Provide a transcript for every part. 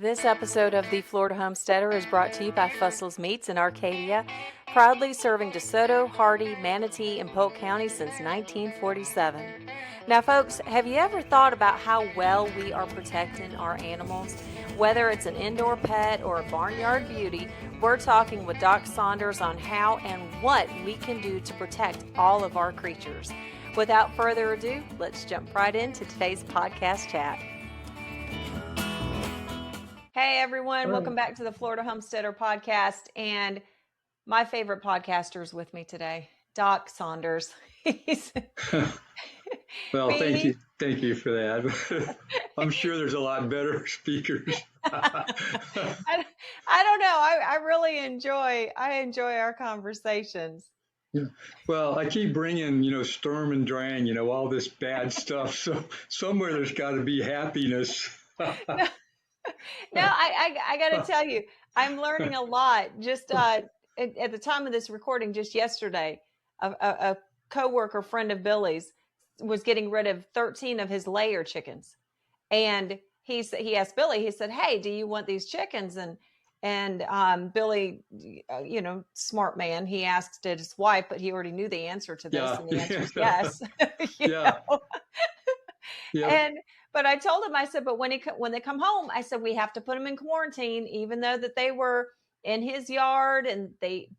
This episode of the Florida Homesteader is brought to you by Fussell's Meats in Arcadia, proudly serving DeSoto, Hardee, Manatee, and Polk County since 1947. Now, folks, have you ever thought about how well we are protecting our animals? Whether it's an indoor pet or a barnyard beauty, we're talking with Doc Saunders on how and what we can do to protect all of our creatures. Without further ado, let's jump right into today's podcast chat. Hey everyone, welcome back to the Florida Homesteader podcast, and my favorite podcaster is with me today, Doc Saunders. Well, thank you for that. I'm sure there's a lot better speakers. I don't know. I really enjoy our conversations. Yeah. Well, I keep bringing, storm and drain, all this bad stuff. So somewhere there's got to be happiness. No, I got to tell you, I'm learning a lot. Just at the time of this recording, just yesterday, a coworker friend of Billy's was getting rid of 13 of his layer chickens, and he asked Billy. He said, "Hey, do you want these chickens?" And Billy, smart man, he asked his wife, but he already knew the answer to this, and the answer is yes. Yeah. But I told him, I said, but when they come home, I said, we have to put them in quarantine, even though that they were in his yard and they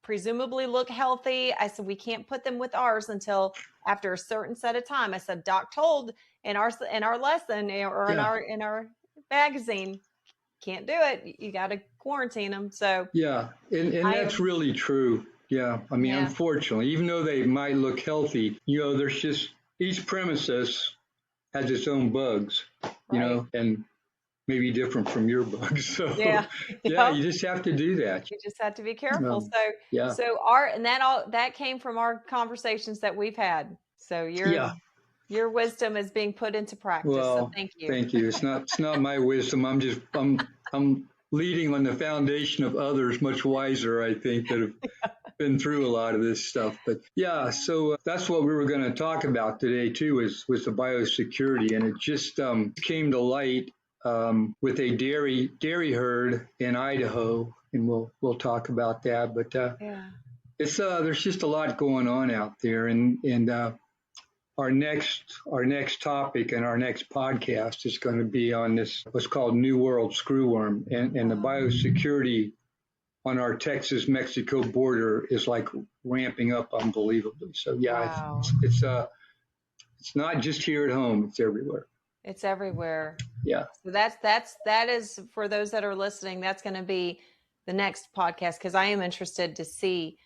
presumably look healthy. I said, we can't put them with ours until after a certain set of time. I said, Doc told in our lesson or in our magazine, can't do it. You got to quarantine them. So yeah, and that's really true. Yeah, I mean, unfortunately, even though they might look healthy, there's just each premises has its own bugs, and maybe different from your bugs. So you just have to do that. You just have to be careful. So that came from our conversations that we've had. So your wisdom is being put into practice. Well, so thank you. Thank you. It's not my wisdom. I'm leading on the foundation of others much wiser, I think, that have been through a lot of this stuff. But so that's what we were going to talk about today too, was the biosecurity, and it just came to light with a dairy herd in Idaho, and we'll talk about that. But it's there's just a lot going on out there, and our next topic and our next podcast is going to be on this what's called New World screwworm, and the biosecurity on our Texas-Mexico border is like ramping up unbelievably. So it's not just here at home; it's everywhere. It's everywhere. Yeah. So that is for those that are listening. That's going to be the next podcast, because I am interested to see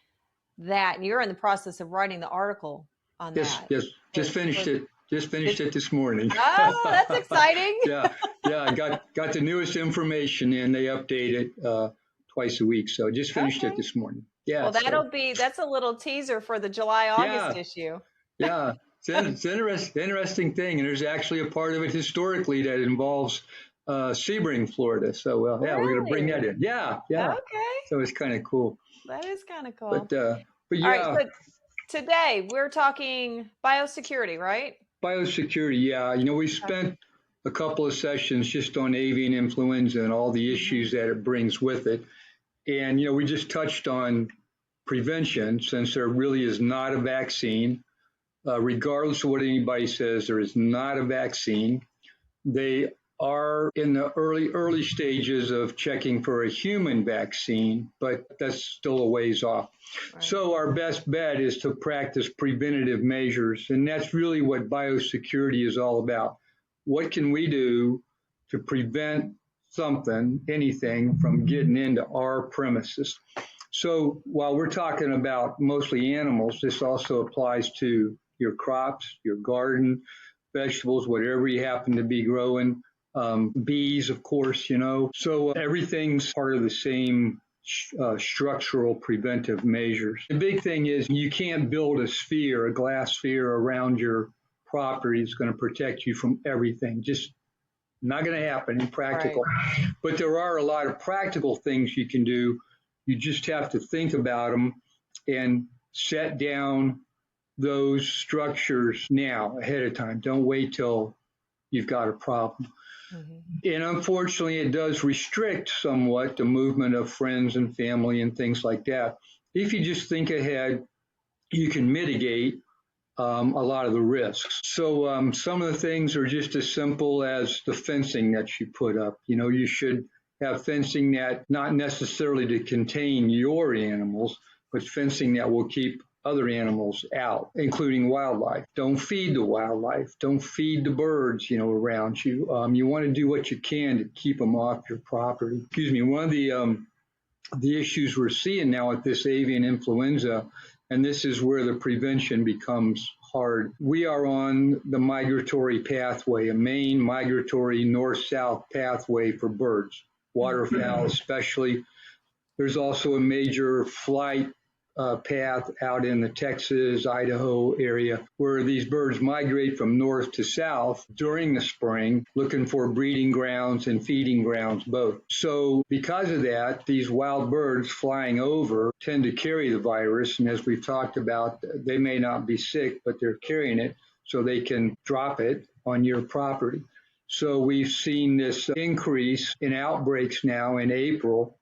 that. And you're in the process of writing the article on that. Yes. Just finished it this morning. Oh, that's exciting. I got the newest information, and they update it twice a week. So just finished it this morning. Yeah. Well, that's a little teaser for the July-August issue. Yeah. It's an interesting thing. And there's actually a part of it historically that involves Sebring, Florida. So, we're going to bring that in. Yeah. Okay. So it's kind of cool. That is kind of cool. But yeah. All right, so today we're talking biosecurity, right? Biosecurity, yeah. We spent a couple of sessions just on avian influenza and all the issues that it brings with it. And, we just touched on prevention, since there really is not a vaccine. Regardless of what anybody says, there is not a vaccine. They are in the early stages of checking for a human vaccine, but that's still a ways off. Right. So our best bet is to practice preventative measures, and that's really what biosecurity is all about. What can we do to prevent anything from getting into our premises? So while we're talking about mostly animals, this also applies to your crops, your garden, vegetables, whatever you happen to be growing, bees, of course, So everything's part of the same structural preventive measures. The big thing is you can't build a glass sphere around your property that's going to protect you from everything. Just not going to happen in practical. Right. But there are a lot of practical things you can do. You just have to think about them and set down those structures now ahead of time. Don't wait till you've got a problem. And unfortunately, it does restrict somewhat the movement of friends and family and things like that. If you just think ahead, you can mitigate a lot of the risks. So some of the things are just as simple as the fencing that you put up. You should have fencing that not necessarily to contain your animals, but fencing that will keep other animals out, including wildlife. Don't feed the wildlife. Don't feed the birds, around you. You want to do what you can to keep them off your property. Excuse me. One of the issues we're seeing now with this avian influenza, and this is where the prevention becomes hard. We are on the migratory pathway, a main migratory north-south pathway for birds, waterfowl especially. There's also a major flight path out in the Texas, Idaho area where these birds migrate from north to south during the spring, looking for breeding grounds and feeding grounds both. So because of that, these wild birds flying over tend to carry the virus. And as we've talked about, they may not be sick, but they're carrying it so they can drop it on your property. So we've seen this increase in outbreaks now in April.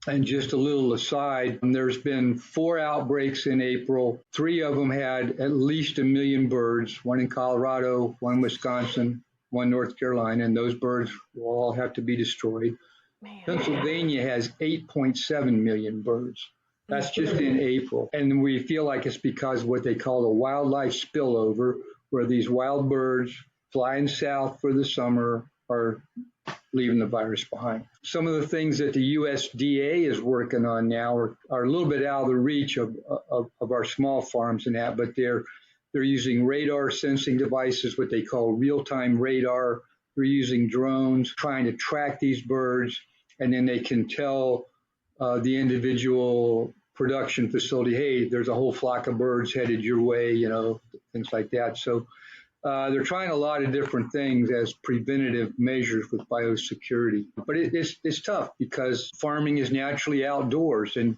And just a little aside, there's been 4 outbreaks in April. 3 of them had at least 1 million birds, one in Colorado, one in Wisconsin, one North Carolina, and those birds will all have to be destroyed. Man. Pennsylvania has 8.7 million birds. That's just in April. And we feel like it's because of what they call the wildlife spillover, where these wild birds flying south for the summer are leaving the virus behind. Some of the things that the USDA is working on now are a little bit out of the reach of our small farms and that, but they're using radar sensing devices, what they call real-time radar. They're using drones, trying to track these birds, and then they can tell the individual production facility, hey, there's a whole flock of birds headed your way, things like that. So they're trying a lot of different things as preventative measures with biosecurity. But it's tough because farming is naturally outdoors. And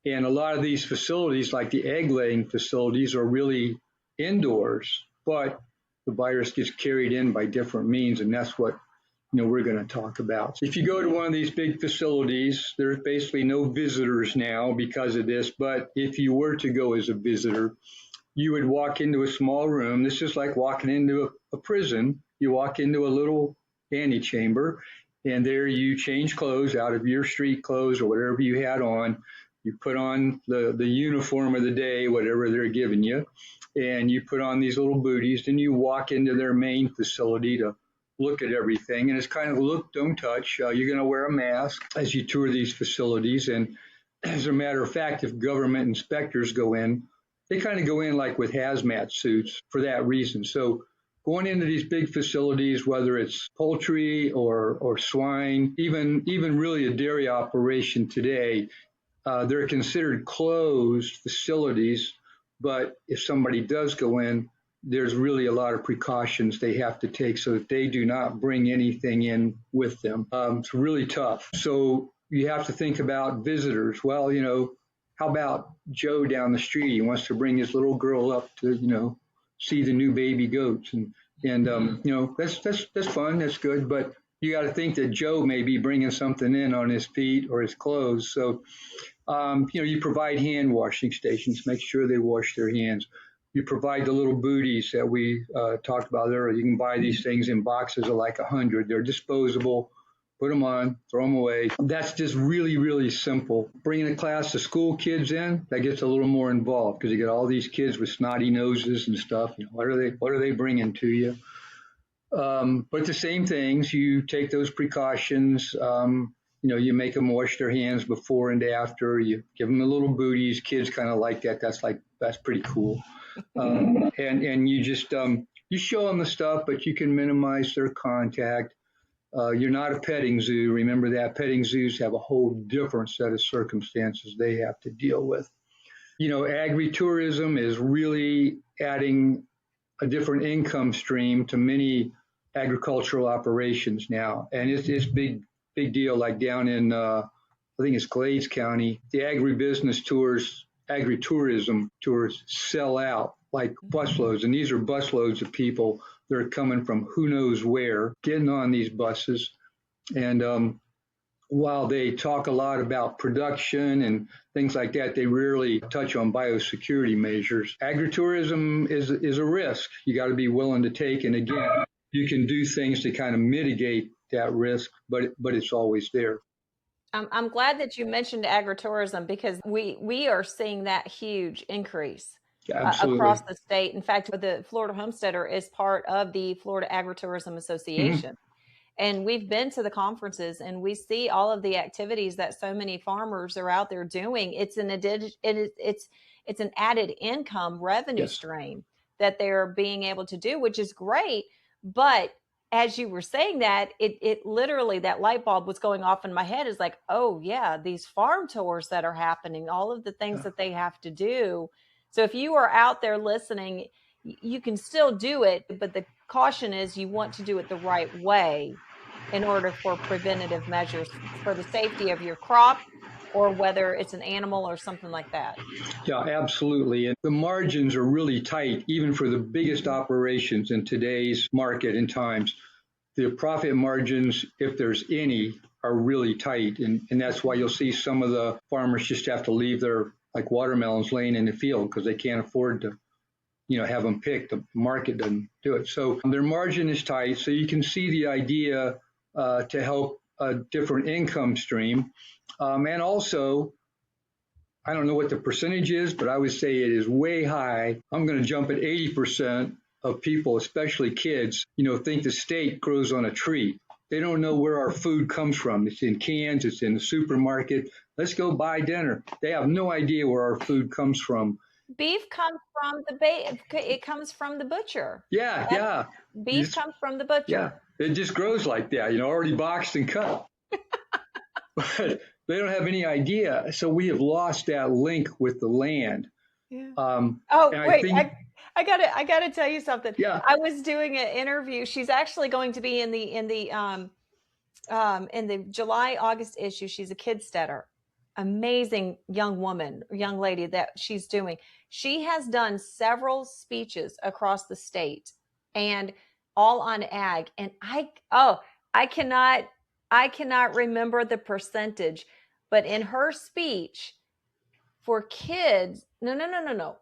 a lot of these facilities, like the egg laying facilities, are really indoors. But the virus gets carried in by different means. And that's what we're going to talk about. So if you go to one of these big facilities, there's basically no visitors now because of this. But if you were to go as a visitor, you would walk into a small room. This is like walking into a prison. You walk into a little antechamber, and there you change clothes out of your street clothes or whatever you had on. You put on the uniform of the day, whatever they're giving you, and you put on these little booties, and you walk into their main facility to look at everything. And it's kind of look, don't touch. You're going to wear a mask as you tour these facilities. And as a matter of fact, if government inspectors go in, they kind of go in like with hazmat suits for that reason. So going into these big facilities, whether it's poultry or swine, even really a dairy operation today, they're considered closed facilities. But if somebody does go in, there's really a lot of precautions they have to take so that they do not bring anything in with them. It's really tough. So you have to think about visitors. Well, how about Joe down the street? He wants to bring his little girl up to, see the new baby goats. And that's fun. That's good. But you got to think that Joe may be bringing something in on his feet or his clothes. So, you provide hand washing stations, make sure they wash their hands. You provide the little booties that we talked about earlier. You can buy these things in boxes of like 100. They're disposable. Put them on, throw them away. That's just really, really simple. Bringing a class of school kids in, that gets a little more involved because you get all these kids with snotty noses and stuff. What are they bringing to you? But the same things, you take those precautions. You make them wash their hands before and after. You give them the little booties. Kids kind of like that. That's pretty cool. And you just you show them the stuff, but you can minimize their contact. You're not a petting zoo. Remember that petting zoos have a whole different set of circumstances they have to deal with. Agritourism is really adding a different income stream to many agricultural operations now. And it's big deal, like down in, I think it's Glades County, the agritourism tours sell out like busloads. And these are busloads of people They're coming from who knows where, getting on these buses. And while they talk a lot about production and things like that, they rarely touch on biosecurity measures. Agritourism is a risk you got to be willing to take. And again, you can do things to kind of mitigate that risk, but it's always there. I'm glad that you mentioned agritourism because we are seeing that huge increase across the state. In fact, the Florida Homesteader is part of the Florida Agritourism Association. Mm-hmm. And we've been to the conferences and we see all of the activities that so many farmers are out there doing. It's an added income revenue stream that they're being able to do, which is great. But as you were saying that, it literally, that light bulb was going off in my head is like, oh yeah, these farm tours that are happening, all of the things that they have to do. So if you are out there listening, you can still do it, but the caution is you want to do it the right way in order for preventative measures for the safety of your crop, or whether it's an animal or something like that. Yeah, absolutely. And the margins are really tight, even for the biggest operations in today's market and times. The profit margins, if there's any, are really tight. And that's why you'll see some of the farmers just have to leave their like watermelons laying in the field because they can't afford to, have them picked. The market doesn't do it. So their margin is tight. So you can see the idea to help a different income stream. And also, I don't know what the percentage is, but I would say it is way high. I'm going to jump at 80% of people, especially kids, think the state grows on a tree. They don't know where our food comes from. It's in cans, it's in the supermarket. Let's go buy dinner. They have no idea where our food comes from. Beef comes from it comes from the butcher. Yeah. Beef comes from the butcher. Yeah, it just grows like that, already boxed and cut. But they don't have any idea. So we have lost that link with the land. Yeah. I gotta tell you something. Yeah. I was doing an interview. She's actually going to be in the July-August issue. She's a kidsteader. Amazing young lady that she's doing. She has done several speeches across the state and all on ag. And I cannot remember the percentage, but in her speech for kids, no,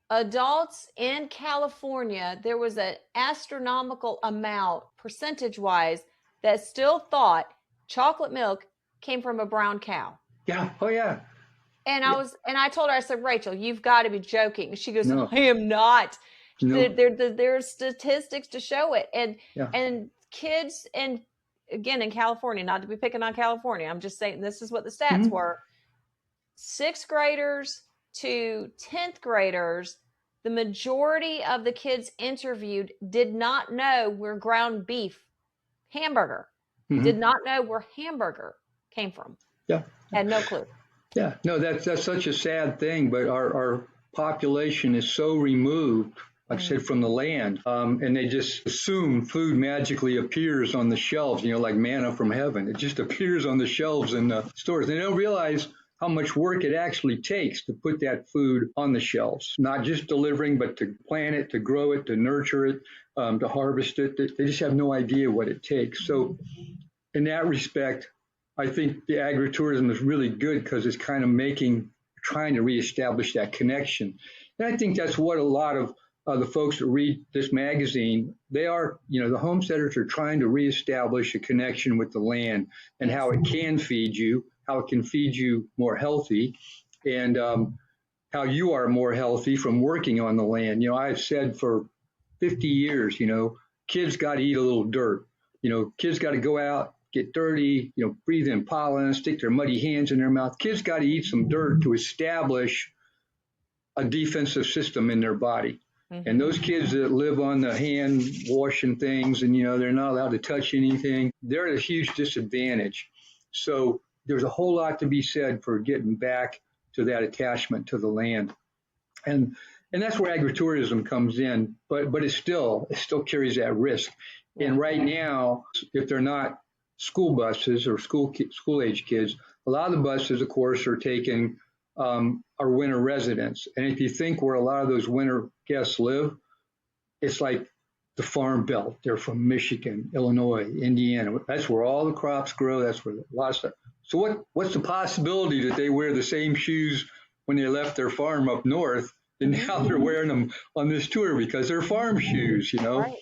adults in California, there was an astronomical amount percentage wise that still thought chocolate milk came from a brown cow. Yeah. Oh yeah. And I told her, I said, Rachel, you've got to be joking. She goes, no. I am not. No. There's statistics to show it. And kids, and again, in California, not to be picking on California, I'm just saying this is what the stats were. 6th graders to 10th graders, the majority of the kids interviewed did not know where ground beef hamburger, did not know where hamburger came from. Yeah. Had no clue. Yeah. No, that's such a sad thing, but our population is so removed, like I said, from the land, and they just assume food magically appears on the shelves, like manna from heaven. It just appears on the shelves in the stores. They don't realize how much work it actually takes to put that food on the shelves, not just delivering, but to plant it, to grow it, to nurture it, to harvest it. They just have no idea what it takes. So in that respect, I think the agritourism is really good because it's kind of trying to reestablish that connection. And I think that's what a lot of the folks that read this magazine, they are, the homesteaders are trying to reestablish a connection with the land and how it can feed you, how it can feed you more healthy, and how you are more healthy from working on the land. I've said for 50 years, kids got to eat a little dirt. Kids got to go out, get dirty, breathe in pollen, stick their muddy hands in their mouth. Kids got to eat some dirt to establish a defensive system in their body. And those kids that live on the hand washing things and, they're not allowed to touch anything, they're at a huge disadvantage. So there's a whole lot to be said for getting back to that attachment to the land. And that's where agritourism comes in, but it still carries that risk. And right now, if they're not school buses or school age kids, a lot of the buses, of course, are taking our winter residents. And if you think where a lot of those winter guests live, it's like the farm belt. They're from Michigan, Illinois, Indiana. That's where all the crops grow. That's where a lot of stuff. So what's the possibility that they wear the same shoes when they left their farm up north, and now they're wearing them on this tour because they're farm shoes, you know? Right.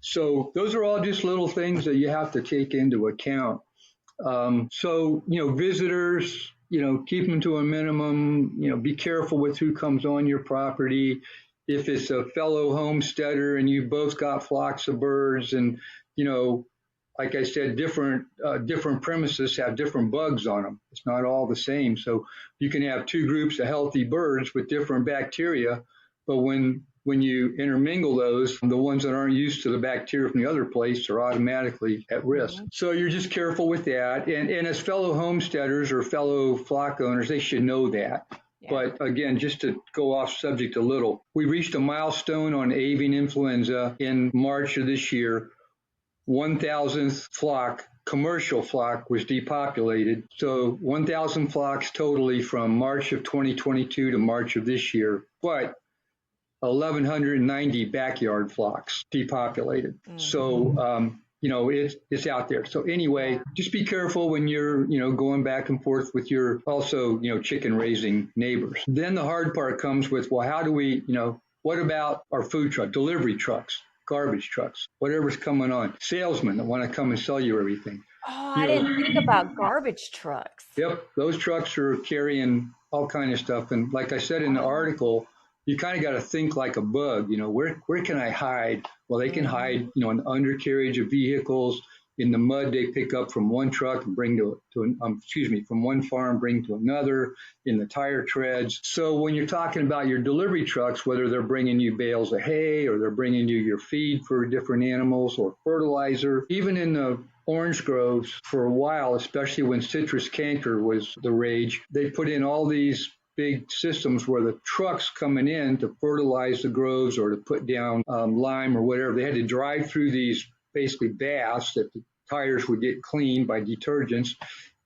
So those are all just little things that you have to take into account. So, visitors, keep them to a minimum, be careful with who comes on your property. If it's a fellow homesteader and you both got flocks of birds and, like I said, different premises have different bugs on them. It's not all the same. So you can have two groups of healthy birds with different bacteria, but when you intermingle those, the ones that aren't used to the bacteria from the other place are automatically at risk. So you're just careful with that. And as fellow homesteaders or fellow flock owners, they should know that. Yeah. But again, just to go off subject a little, we reached a milestone on avian influenza in March of this year. 1,000th flock, commercial flock, was depopulated. So 1,000 flocks totally from March of 2022 to March of this year. But 1,190 backyard flocks depopulated. So, it's out there. So anyway, just be careful when you're, going back and forth with your also, chicken raising neighbors. Then the hard part comes with, well, how do we, what about our food truck, delivery trucks, garbage trucks, whatever's coming on, salesmen that want to come and sell you everything. Oh, I didn't think about garbage trucks. Yep. Those trucks are carrying all kind of stuff. And like I said in the article, you kind of got to think like a bug, where can I hide? Well, they can hide, in the undercarriage of vehicles, in the mud they pick up from one truck and bring from one farm, bring to another, in the tire treads. So when you're talking about your delivery trucks, whether they're bringing you bales of hay or they're bringing you your feed for different animals or fertilizer, even in the orange groves for a while, especially when citrus canker was the rage, they put in all these big systems where the trucks coming in to fertilize the groves or to put down lime or whatever, they had to drive through these basically baths that the tires would get cleaned by detergents.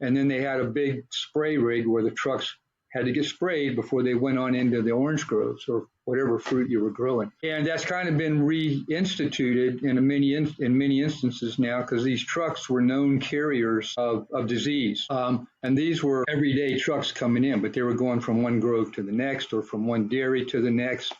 And then they had a big spray rig where the trucks had to get sprayed before they went on into the orange groves or whatever fruit you were growing. And that's kind of been reinstituted in many instances now because these trucks were known carriers of disease. And these were everyday trucks coming in, but they were going from one grove to the next or from one dairy to the next.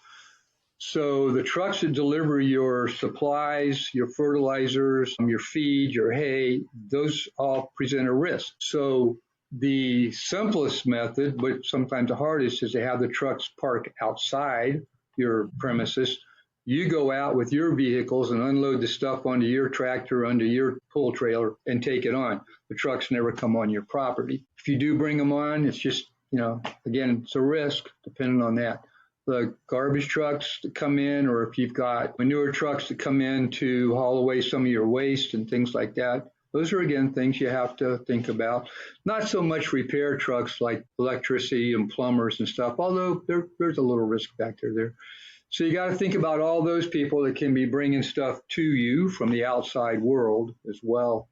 So the trucks that deliver your supplies, your fertilizers, your feed, your hay, those all present a risk. So the simplest method, but sometimes the hardest, is to have the trucks park outside your premises. You go out with your vehicles and unload the stuff onto your tractor, onto your pull trailer, and take it on. The trucks never come on your property. If you do bring them on, it's just, again, it's a risk depending on that. The garbage trucks that come in, or if you've got manure trucks that come in to haul away some of your waste and things like that, those are, again, things you have to think about. Not so much repair trucks like electricity and plumbers and stuff, although there's a little risk factor there. So you got to think about all those people that can be bringing stuff to you from the outside world as well.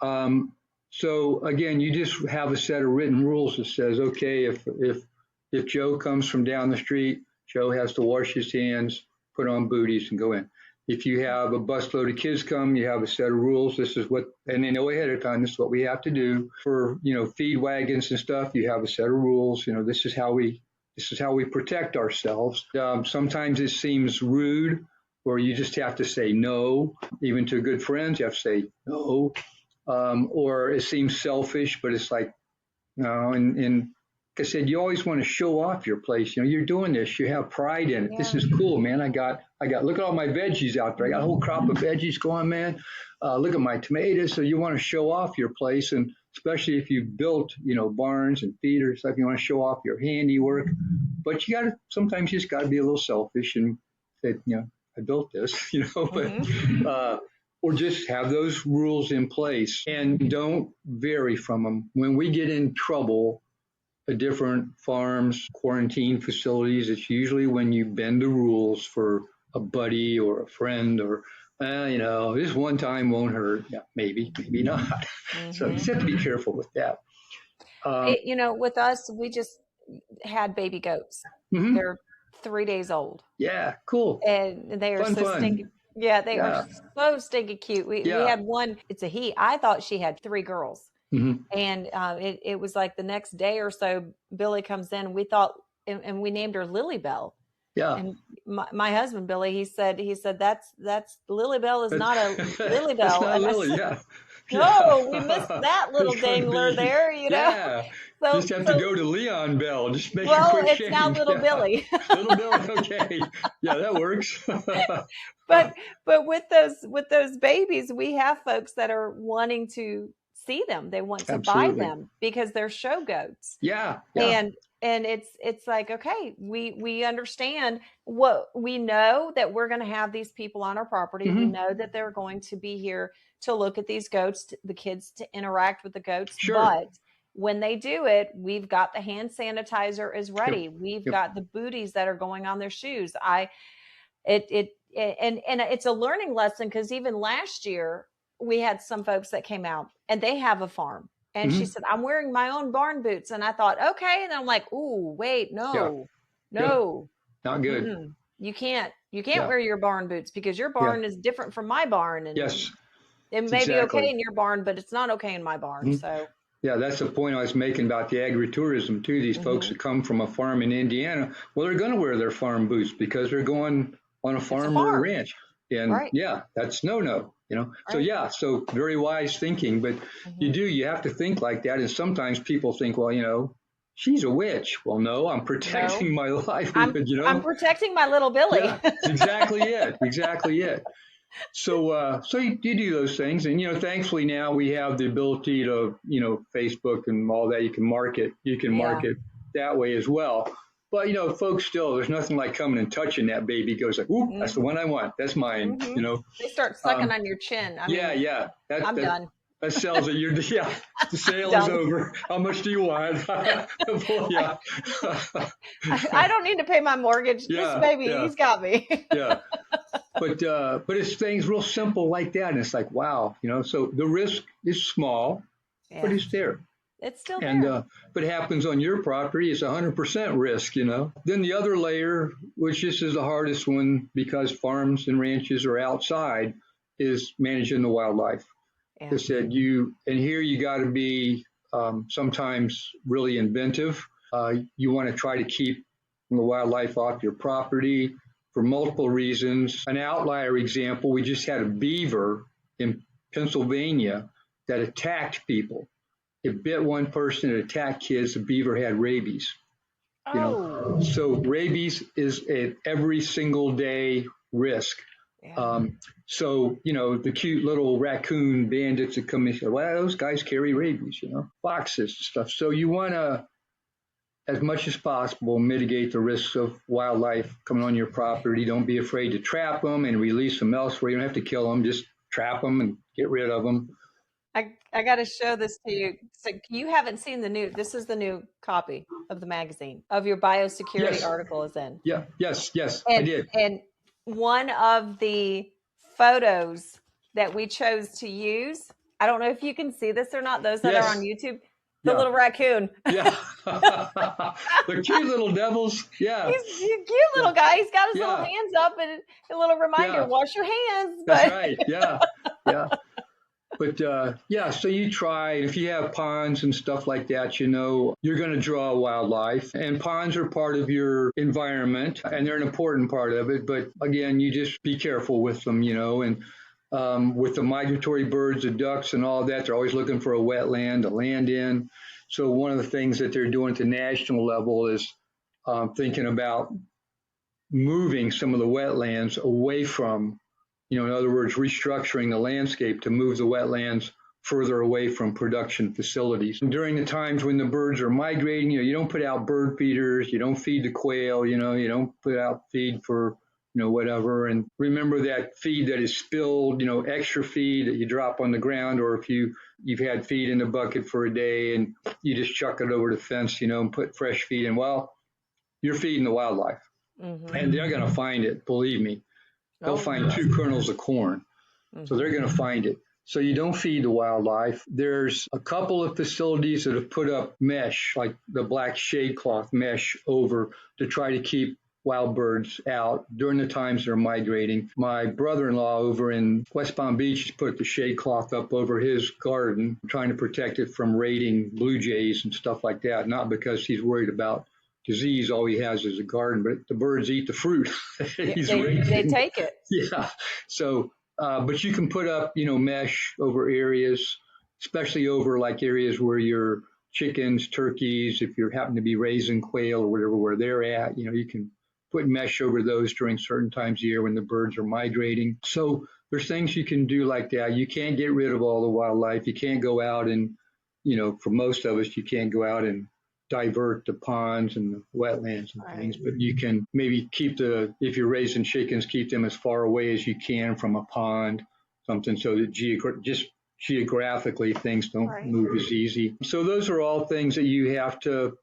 So, again, you just have a set of written rules that says, okay, if Joe comes from down the street, Joe has to wash his hands, put on booties, and go in. If you have a busload of kids come, you have a set of rules. This is what, and they know ahead of time, this is what we have to do. For, feed wagons and stuff, you have a set of rules. This is how we protect ourselves. Sometimes it seems rude, or you just have to say no. Even to good friends, you have to say no. Or it seems selfish, but it's like, no, and like I said, you always want to show off your place. You're doing this. You have pride in it. Yeah. This is cool, man. I got, look at all my veggies out there. I got a whole crop of veggies going, man. Look at my tomatoes. So you want to show off your place. And especially if you built, barns and feeders, stuff, you want to show off your handiwork. But sometimes you just got to be a little selfish and say, I built this, but, or just have those rules in place and don't vary from them. When we get in trouble, different farms, quarantine facilities, it's usually when you bend the rules for a buddy or a friend or, this one time won't hurt. Yeah, maybe not. So you just have to be careful with that. With us, we just had baby goats. They're 3 days old. Yeah, cool. And they are so Fun. stinking. Yeah, they are Yeah, so stinking cute. We yeah. had one. It's a he. I thought she had 3 girls, Hmm. and it was like the next day or so. Billy comes in. We thought, and we named her Lily Bell. Yeah. And my husband Billy, he said that's Lily Bell is not a Lily It's Bell, not and I Lily. said, Yeah. no, we missed Yeah. that little It's going to dangler be, there, yeah. So Just have to so go to Leon Bell. Just make a well, quick it's now change. little Yeah. Billy. Little Bill. Okay. Yeah, that works. but but with those babies, we have folks that are wanting to see them. They want to buy Absolutely. them because they're show goats. Yeah. Yeah. And it's like, okay, we understand, what we know, that we're going to have these people on our property. We Hmm. know that they're going to be here to look at these goats, the kids to interact with the goats. Sure. But when they do it, we've got the hand sanitizer is Yep. ready. We've Yep. got the booties that are going on their shoes. And it's a learning lesson, because even last year we had some folks that came out and they have a farm, and she Hmm. said, I'm wearing my own barn boots, and I thought, okay, and then I'm like, ooh, wait, Yeah. no, Good. no, Not good. you can't Yeah. wear your barn boots, because your Yeah. barn is different from my barn, and Yes. it may be okay Exactly. in your barn, but it's not okay in my barn. Mhm. So Yeah, that's the point I was making about the agritourism too. These folks mhm. that come from a farm in Indiana, well, they're going to wear their farm boots because they're going on a It's a farm or a farm, ranch. And right, yeah, that's no. So right. yeah, so very wise thinking, but Mhm. you have to think like that. And sometimes people think, well, she's a witch. Well, no, I'm No, protecting my I'm livelihood. I'm protecting my little Billy. Yeah, exactly it. Exactly it. So you do those things, and thankfully now we have the ability to, Facebook and all that. You can Yeah. market that way as well. But folks, still, there's nothing like coming and touching that baby. Goes like, "Ooh, that's the Mhm. one I want. That's mine." Mhm. They start sucking Um, on your chin. I yeah, mean, yeah. That I'm that done. that sells it. Yeah. The sale is Done. over. How much do you want? Well, I, yeah. I don't need to pay my mortgage. This Yeah, baby, yeah, he's got me. yeah. But it's things real simple like that, and it's like, wow. So the risk is small, but Yeah, it's there. it's still And there. if it happens on your property, it's 100% risk. Then the other layer, which this is the hardest one because farms and ranches are outside, is managing the wildlife. Yeah. They said and here you got to be sometimes really inventive. You want to try to keep the wildlife off your property for multiple reasons. An outlier example, we just had a beaver in Pennsylvania that attacked people. It bit one person, it attacked kids. The beaver had rabies. Oh, So rabies is an every single day risk. yeah. So the cute little raccoon bandits that come in, say, well, those guys carry rabies, foxes and stuff. So you want to, as much as possible, mitigate the risks of wildlife coming on your property. Don't be afraid to trap them and release them elsewhere. You don't have to kill them, just trap them and get rid of them. I got to show this to you. So you haven't seen this is the new copy of the magazine of your biosecurity Yes, article is in. yeah, yes, I And did. and one of the photos that we chose to use, I don't know if you can see this or not, those that are on Yes, YouTube, the yeah, little raccoon. yeah. The cute little devils. Yeah, He's a cute yeah, little guy. He's got his little yeah, hands up, and a little reminder, yeah. wash your hands. That's But right. Yeah, yeah. But yeah, so you try, if you have ponds and stuff like that, you're going to draw wildlife, and ponds are part of your environment and they're an important part of it. But again, you just be careful with them, and with the migratory birds, the ducks and all that, they're always looking for a wetland to land in. So one of the things that they're doing at the national level is thinking about moving some of the wetlands away from, in other words, restructuring the landscape to move the wetlands further away from production facilities. And during the times when the birds are migrating, you don't put out bird feeders, you don't feed the quail, you don't put out feed for, whatever. And remember that feed that is spilled, extra feed that you drop on the ground, or if you've had feed in the bucket for a day and you just chuck it over the fence, and put fresh feed in. Well, you're feeding the wildlife. And they're going to find it, believe me. They'll oh find yes. 2 kernels of corn. So they're going to find it. So you don't feed the wildlife. There's a couple of facilities that have put up mesh, like the black shade cloth mesh over to try to keep wild birds out during the times they're migrating. My brother-in-law over in West Palm Beach has put the shade cloth up over his garden, trying to protect it from raiding blue jays and stuff like that, not because he's worried about disease. All he has is a garden, but the birds eat the fruit he's raising. They take it. Yeah. So, but you can put up, mesh over areas, especially over like areas where your chickens, turkeys, if you happen to be raising quail or whatever, where they're at, you can put mesh over those during certain times of year when the birds are migrating. So there's things you can do like that. You can't get rid of all the wildlife. You can't go out and, for most of us, you can't go out and divert the ponds and the wetlands and things, but you can maybe if you're raising chickens, keep them as far away as you can from a pond, something so that just geographically things don't move as easy. So those are all things that you have to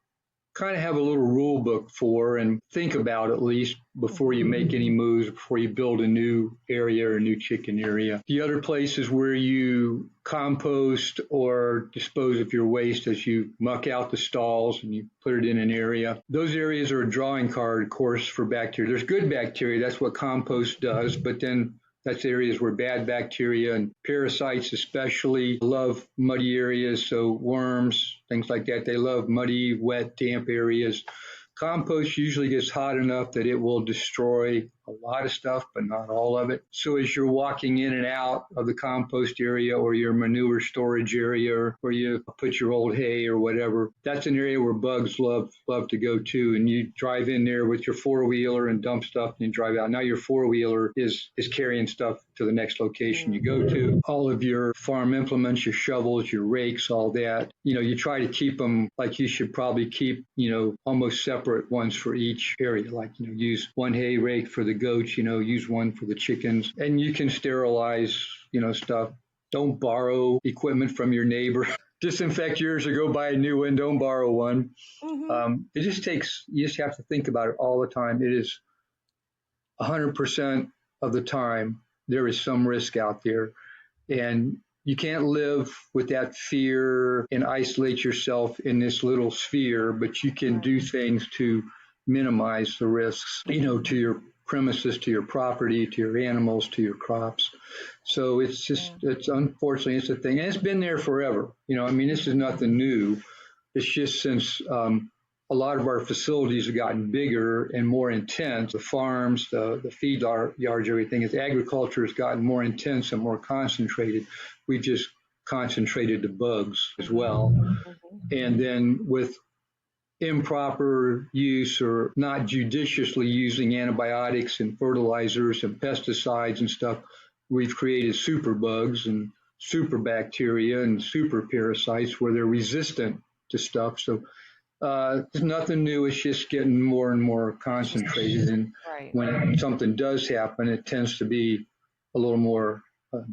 kind of have a little rule book for and think about at least before you make any moves, before you build a new area or a new chicken area. The other places where you compost or dispose of your waste as you muck out the stalls and you put it in an area. Those areas are a drawing card, of course, for bacteria. There's good bacteria. That's what compost does. But then that's areas where bad bacteria and parasites especially love muddy areas. So worms, things like that, they love muddy, wet, damp areas. Compost usually gets hot enough that it will destroy a lot of stuff, but not all of it. So as you're walking in and out of the compost area or your manure storage area or where you put your old hay or whatever, that's an area where bugs love to go to. And you drive in there with your four-wheeler and dump stuff and you drive out. Now your four-wheeler is carrying stuff to the next location you go to. All of your farm implements, your shovels, your rakes, all that, you try to keep them like you should probably keep, almost separate ones for each area. Like, use one hay rake for the goats, use one for the chickens. And you can sterilize, stuff. Don't borrow equipment from your neighbor. Disinfect yours or go buy a new one. Don't borrow one. It just takes, you just have to think about it all the time. It is 100% of the time there is some risk out there. And you can't live with that fear and isolate yourself in this little sphere, but you can do things to minimize the risks, to your premises, to your property, to your animals, to your crops. So it's just, it's unfortunately, it's a thing. And it's been there forever. This is nothing new. It's just since a lot of our facilities have gotten bigger and more intense, the farms, the feed yards, everything, as agriculture has gotten more intense and more concentrated, we've just concentrated the bugs as well. And then with improper use or not judiciously using antibiotics and fertilizers and pesticides and stuff, we've created super bugs and super bacteria and super parasites where they're resistant to stuff. So it's nothing new. It's just getting more and more concentrated. And when something does happen, it tends to be a little more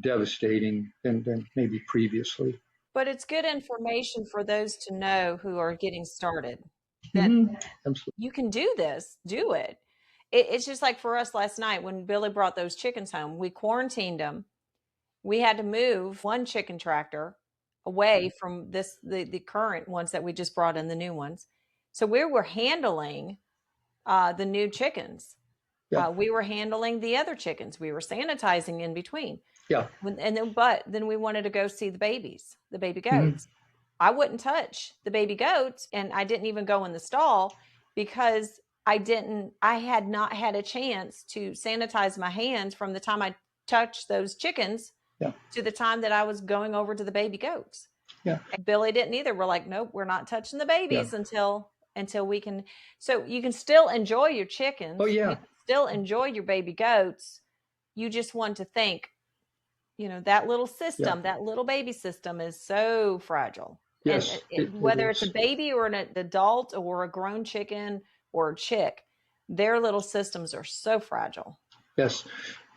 devastating than maybe previously. But it's good information for those to know who are getting started. That Absolutely. you can do this, do it. It's just like for us last night when Billy brought those chickens home, we quarantined them. We had to move one chicken tractor away from the current ones that we just brought in, the new ones. So we were handling the new chickens. Yeah. We were handling the other chickens. We were sanitizing in between. Yeah. But then we wanted to go see the baby goats. I wouldn't touch the baby goats, and I didn't even go in the stall because I had not had a chance to sanitize my hands from the time I touched those chickens to the time that I was going over to the baby goats. Yeah. And Billy didn't either. We're like, nope, we're not touching the babies until we can. So you can still enjoy your chickens. Oh, yeah. You can still enjoy your baby goats. You just want to think, that little system, that little baby system is so fragile. Yes. And whether it's a baby or an adult or a grown chicken or a chick, their little systems are so fragile. Yes.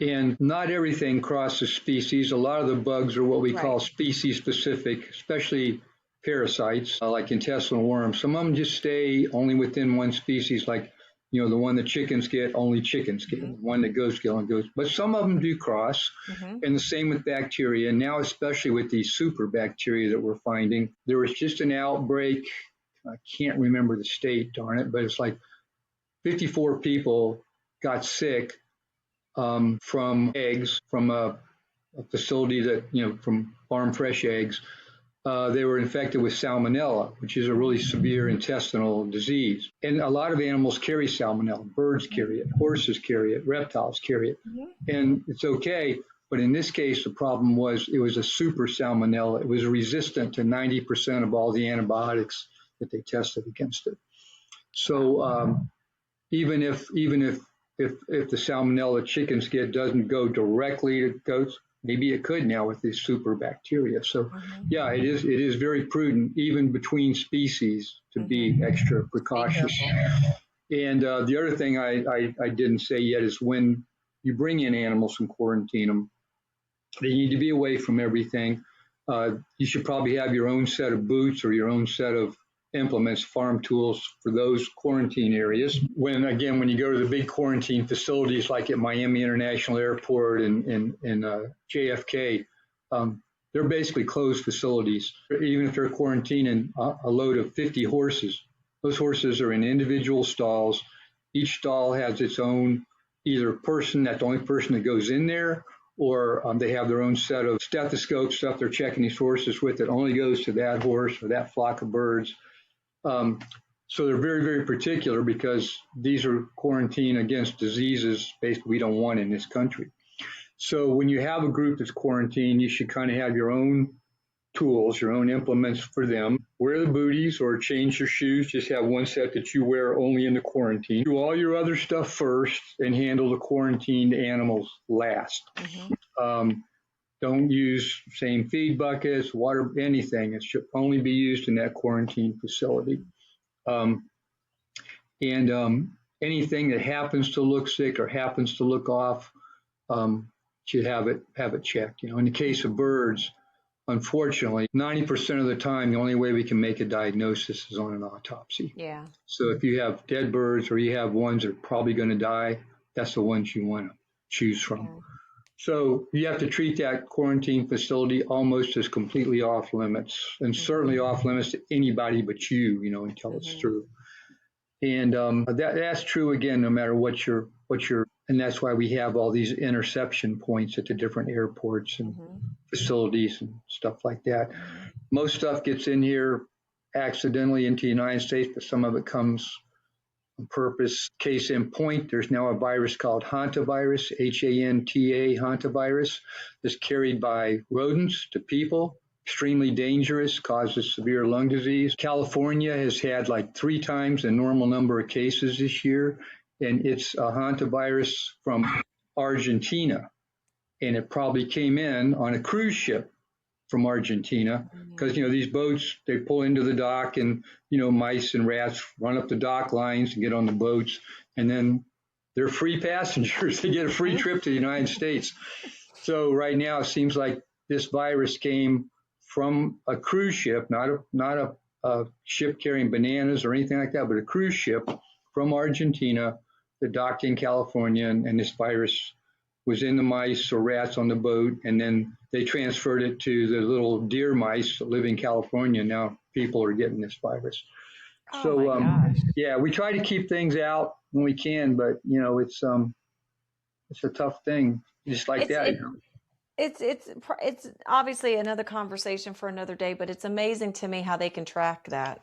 And not everything crosses species. A lot of the bugs are what we call species specific, especially parasites like intestinal worms. Some of them just stay only within one species, like, the one that chickens get, only chickens get, the one that goats get, only goats. But some of them do cross. And the same with bacteria. And now, especially with these super bacteria that we're finding, there was just an outbreak. I can't remember the state, darn it, but it's like 54 people got sick from eggs from a facility that, from farm fresh eggs. They were infected with salmonella, which is a really severe intestinal disease. And a lot of animals carry salmonella. Birds carry it, horses carry it, reptiles carry it. And it's okay. But in this case, the problem was it was a super salmonella. It was resistant to 90% of all the antibiotics that they tested against it. So even if the salmonella chickens get doesn't go directly to goats, maybe it could now with these super bacteria. So yeah, it is very prudent even between species to be extra precautious. And the other thing I didn't say yet is when you bring in animals and quarantine them, they need to be away from everything. You should probably have your own set of boots or your own set of implements, farm tools for those quarantine areas. When you go to the big quarantine facilities like at Miami International Airport and JFK, they're basically closed facilities. Even if they're quarantining a load of 50 horses, those horses are in individual stalls. Each stall has its own either person, that's the only person that goes in there, or they have their own set of stethoscope stuff they're checking these horses with that only goes to that horse or that flock of birds. So they're very, very particular because these are quarantined against diseases basically we don't want in this country. So when you have a group that's quarantined, you should kind of have your own tools, your own implements for them. Wear the booties or change your shoes. Just have one set that you wear only in the quarantine. Do all your other stuff first and handle the quarantined animals last. Don't use same feed buckets, water, anything. It should only be used in that quarantine facility. Anything that happens to look sick or happens to look off should have it checked. In the case of birds, unfortunately, 90% of the time, the only way we can make a diagnosis is on an autopsy. Yeah. So if you have dead birds or you have ones that are probably going to die, that's the ones you want to choose from. Yeah. So you have to treat that quarantine facility almost as completely off limits, and certainly off limits to anybody but you, until it's through. And that's true again, no matter what you're, and that's why we have all these interception points at the different airports and facilities and stuff like that. Most stuff gets in here accidentally into the United States, but some of it comes on purpose. Case in point, there's now a virus called Hantavirus, H-A-N-T-A, Hantavirus, that's carried by rodents to people. Extremely dangerous, causes severe lung disease. California has had like 3 times the normal number of cases this year, and it's a hantavirus from Argentina. And it probably came in on a cruise ship from Argentina because, these boats, they pull into the dock and, mice and rats run up the dock lines and get on the boats. And then they're free passengers. They get a free trip to the United States. So right now it seems like this virus came from a cruise ship, not a ship carrying bananas or anything like that, but a cruise ship from Argentina that docked in California, and this virus was in the mice or rats on the boat, and then they transferred it to the little deer mice that live in California. Now people are getting this virus. Yeah, we try to keep things out when we can, but it's a tough thing, just like that. It's obviously another conversation for another day, but it's amazing to me how they can track that.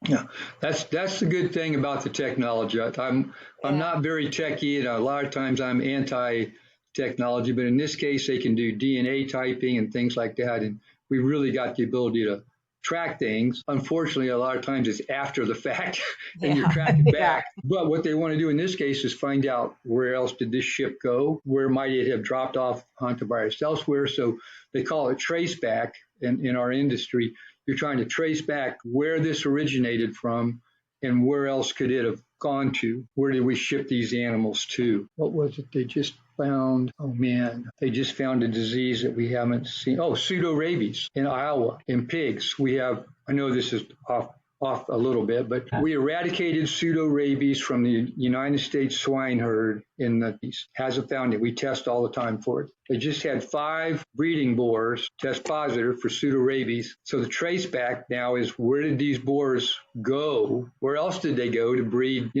Yeah, that's the good thing about the technology. I'm not very techy, and a lot of times I'm anti-technology, but in this case, they can do DNA typing and things like that, and we really got the ability to track things. Unfortunately, a lot of times it's after the fact, and you're tracking back. But what they want to do in this case is find out where else did this ship go, where might it have dropped off hantavirus elsewhere. So they call it trace back in our industry. You're trying to trace back where this originated from and where else could it have gone to? Where did we ship these animals to? What was it they just found? Oh man, they just found a disease that we haven't seen. Oh, pseudo rabies in Iowa in pigs. I know this is off off a little bit, but we eradicated pseudo-rabies from the United States swine herd in the East. Hasn't found it. We test all the time for it. They just had 5 breeding boars test positive for pseudo-rabies. So the trace back now is, where did these boars go? Where else did they go to breed,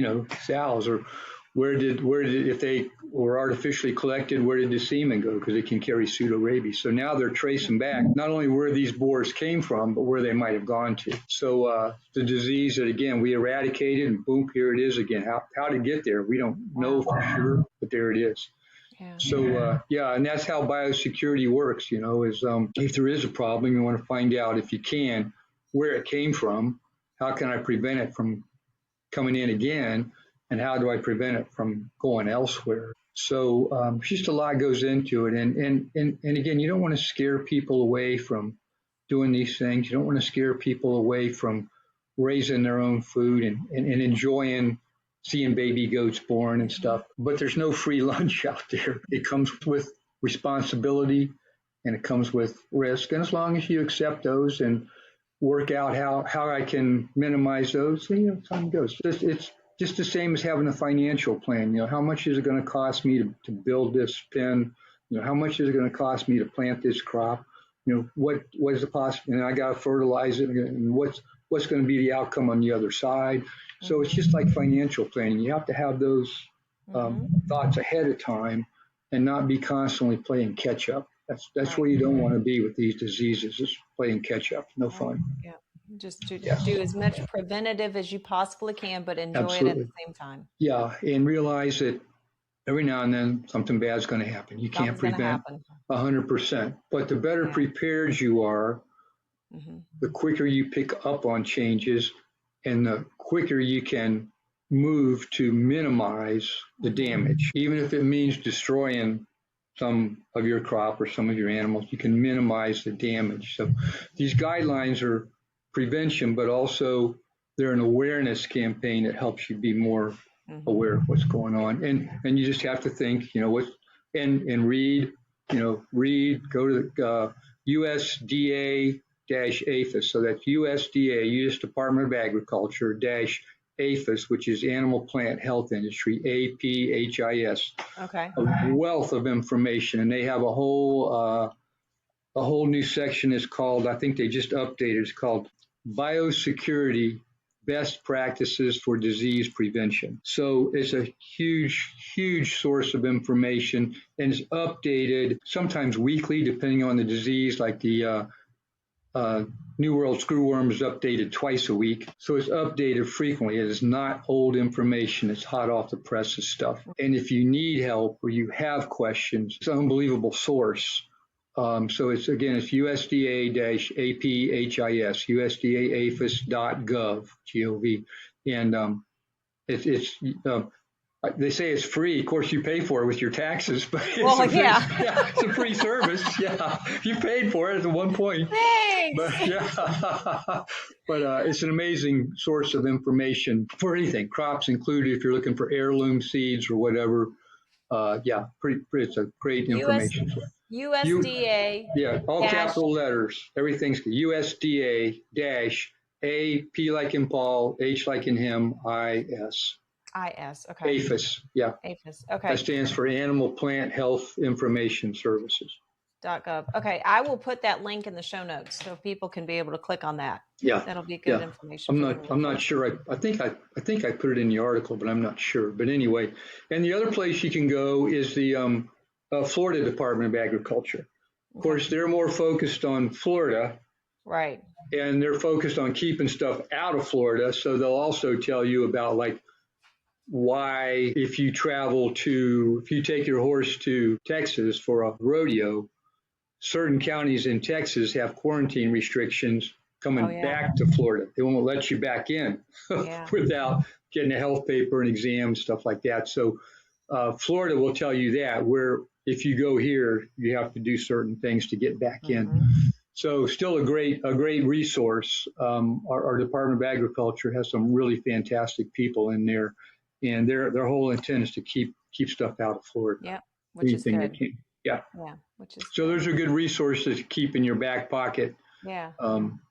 sows? Or where did if they were artificially collected, where did the semen go? Because they can carry pseudo-rabies. So now they're tracing back not only where these boars came from, but where they might have gone to. So the disease that, again, we eradicated, and boom, here it is again. How to get there, we don't know for sure, but there it is. Yeah. So, and that's how biosecurity works, is if there is a problem, you want to find out, if you can, where it came from, how can I prevent it from coming in again, and how do I prevent it from going elsewhere? So just a lot goes into it. And again, you don't want to scare people away from doing these things. You don't want to scare people away from raising their own food and enjoying seeing baby goats born and stuff. But there's no free lunch out there. It comes with responsibility and it comes with risk. And as long as you accept those and work out how I can minimize those, time goes. It's just the same as having a financial plan. How much is it going to cost me to build this pen? How much is it going to cost me to plant this crop? What is the cost? And I got to fertilize it. And what's going to be the outcome on the other side? So it's just like financial planning. You have to have those thoughts ahead of time and not be constantly playing catch up. That's where you don't want to be with these diseases, is playing catch up. No fun. Yeah. Just to do as much preventative as you possibly can, but enjoy Absolutely. it at the same time. Yeah, and realize that every now and then something bad's going to happen. You can't prevent 100%. But the better prepared you are, the quicker you pick up on changes, and the quicker you can move to minimize the damage. Even if it means destroying some of your crop or some of your animals, you can minimize the damage. So these guidelines are prevention, but also they're an awareness campaign that helps you be more aware of what's going on. And you just have to think, and read, go to the USDA-APHIS. So that's USDA, U.S. Department of Agriculture -APHIS, which is Animal Plant Health Industry, APHIS. Okay. A wealth of information, and they have a whole new section is called, I think they just updated, it's called Biosecurity Best Practices for Disease Prevention. So it's a huge source of information, and it's updated sometimes weekly, depending on the disease. Like the New World Screwworm is updated twice a week. So it's updated frequently. It is not old information. It's hot off the presses stuff. And if you need help or you have questions, it's an unbelievable source. So it's USDA-APHIS, USDA-APHIS.gov, G-O-V. And they say it's free. Of course, you pay for it with your taxes, but it's a free service. Yeah, you paid for it at one point. Thanks. But it's an amazing source of information for anything, crops included. If you're looking for heirloom seeds or whatever, it's a great information. USDA. All capital letters. Everything's USDA-A, P like in Paul, H like in him, I-S. I-S, okay. APHIS, yeah. APHIS, okay. That stands for Animal Plant Health Information Services. .gov. Okay, I will put that link in the show notes so people can be able to click on that. Yeah, that'll be good information. I'm not sure. I think I put it in the article, but I'm not sure. But anyway, and the other place you can go is the Florida Department of Agriculture. Of course, they're more focused on Florida. Right. And they're focused on keeping stuff out of Florida. So they'll also tell you about why, if you take your horse to Texas for a rodeo, certain counties in Texas have quarantine restrictions coming back to Florida. They won't let you back in without getting a health paper and exams, stuff like that. So Florida will tell you that, where if you go here, you have to do certain things to get back in. So still a great resource. Our Department of Agriculture has some really fantastic people in there, and their whole intent is to keep stuff out of Florida. Yeah, which is good. Yeah, which is so. Those are good resources to keep in your back pocket Yeah.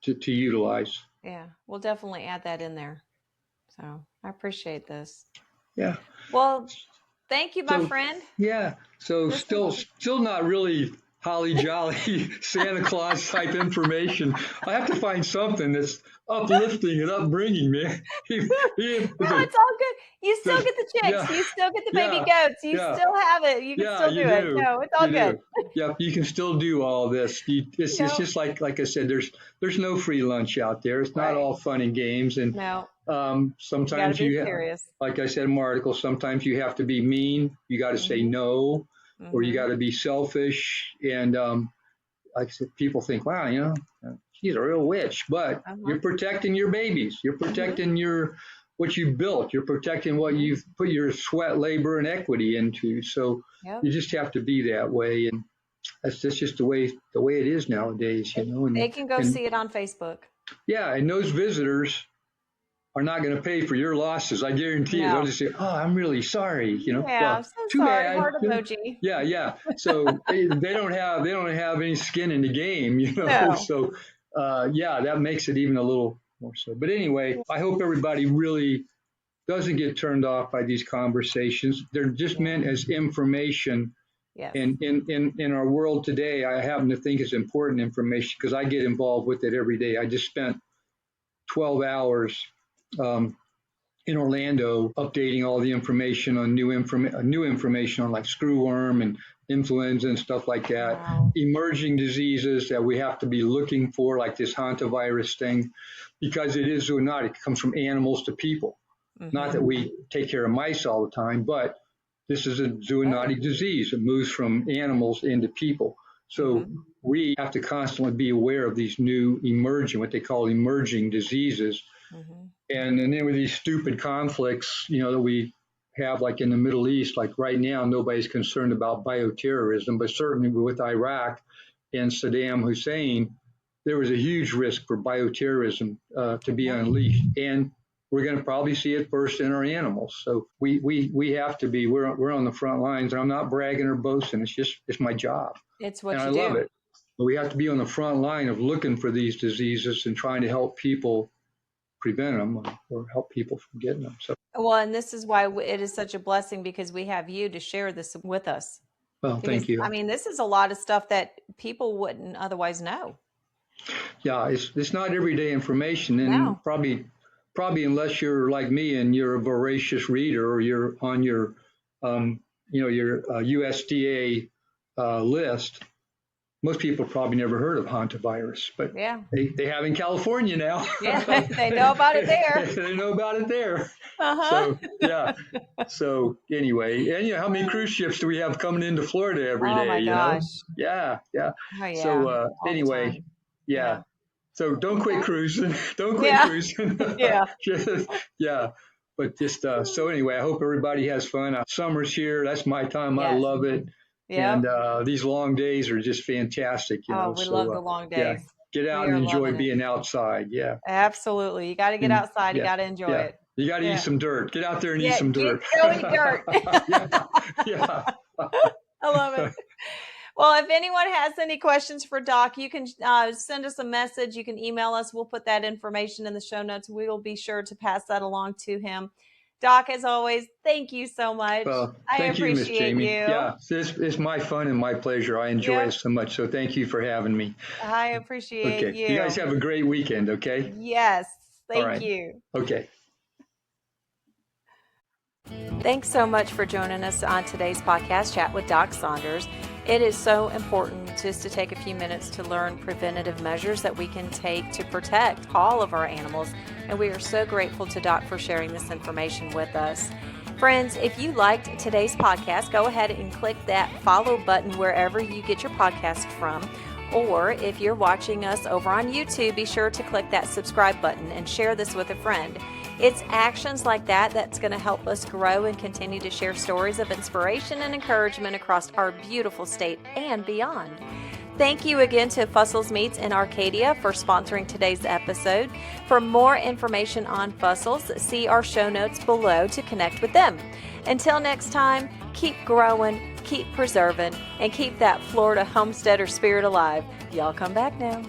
to utilize. Yeah. We'll definitely add that in there. So I appreciate this. Yeah. Well, thank you, my So friend. yeah. So This still not really holly jolly Santa Claus type information. I have to find something that's uplifting and upbringing, man. No, it's all good. You still get the chicks. Yeah, You still get the baby yeah, goats. You yeah, still have it. You can yeah. still do You it. do, No, it's all you good. do. Yeah, you can still do all this. It's Yep. just like I said. There's no free lunch out there. It's not Right. all fun and games. And No, you got to sometimes be serious. like I said in my article, sometimes you have to be mean. You got to say Mm-hmm. no, or you Mm-hmm. got to be selfish. And like I said, people think, wow, she's a real witch, but you're protecting your babies. You're protecting what you built. You're protecting what you've put your sweat, labor, and equity into. So you just have to be that way, and that's just the way it is nowadays. And They can go see it on Facebook. yeah, and those visitors are not going to pay for your losses. I guarantee you. They'll just say, "Oh, I'm really sorry." Yeah, Well, I'm so too sorry. bad. Heart emoji. Yeah. So they don't have any skin in the game. No. So that makes it even a little more so. But anyway, I hope everybody really doesn't get turned off by these conversations. They're just meant as information. Yes. And in our world today, I happen to think it's important information because I get involved with it every day. I just spent 12 hours in Orlando updating all the information on new information on like screwworm and influenza and stuff like that. Wow. Emerging diseases that we have to be looking for, like this Hantavirus thing, because it is zoonotic. It comes from animals to people. Mm-hmm. Not that we take care of mice all the time, but this is a zoonotic disease. It moves from animals into people. So we have to constantly be aware of these new what they call emerging diseases. Mm-hmm. And then with these stupid conflicts, that we have, like in the Middle East, like right now, nobody's concerned about bioterrorism, but certainly with Iraq and Saddam Hussein, there was a huge risk for bioterrorism to be unleashed. And we're going to probably see it first in our animals. So we have to be, we're on the front lines. And I'm not bragging or boasting. It's my job. It's what and you do. I love it. But we have to be on the front line of looking for these diseases and trying to help people prevent them or help people from getting them. So, well, and this is why it is such a blessing, because we have you to share this with us. Well, thank you. I mean, this is a lot of stuff that people wouldn't otherwise know. Yeah, it's not everyday information, and probably unless you're like me and you're a voracious reader or you're on your your USDA list. Most people probably never heard of Hantavirus, but they have in California now. Yeah, they know about it there. They know about it there. Uh-huh. So anyway, and how many cruise ships do we have coming into Florida every day? Oh my gosh. Yeah. Oh, yeah. So anyway, yeah. So don't quit cruising. Don't quit cruising. Yeah. But just so anyway, I hope everybody has fun. Summer's here. That's my time. I love it. Yeah. And these long days are just fantastic. We love the long days. Yeah. Get out and enjoy being outside. Yeah. Absolutely. You got to get outside. You got to enjoy it. You got to eat some dirt. Get out there and eat some dirt. Go eat dirt. Yeah. I love it. Well, if anyone has any questions for Doc, you can send us a message. You can email us. We'll put that information in the show notes. We will be sure to pass that along to him. Doc, as always, thank you so much. Well, I appreciate Miss Jamie. you. Yeah, it's my fun and my pleasure. I enjoy it so much. So thank you for having me. I appreciate you. You guys have a great weekend, okay? Yes. Thank you. Okay. Thanks so much for joining us on today's podcast chat with Doc Saunders. It is so important just to take a few minutes to learn preventative measures that we can take to protect all of our animals. And we are so grateful to Doc for sharing this information with us. Friends, if you liked today's podcast, go ahead and click that follow button wherever you get your podcast from. Or if you're watching us over on YouTube, be sure to click that subscribe button and share this with a friend. It's actions like that that's going to help us grow and continue to share stories of inspiration and encouragement across our beautiful state and beyond. Thank you again to Fussell's Meats in Arcadia for sponsoring today's episode. For more information on Fussell's, see our show notes below to connect with them. Until next time, keep growing, keep preserving, and keep that Florida homesteader spirit alive. Y'all come back now.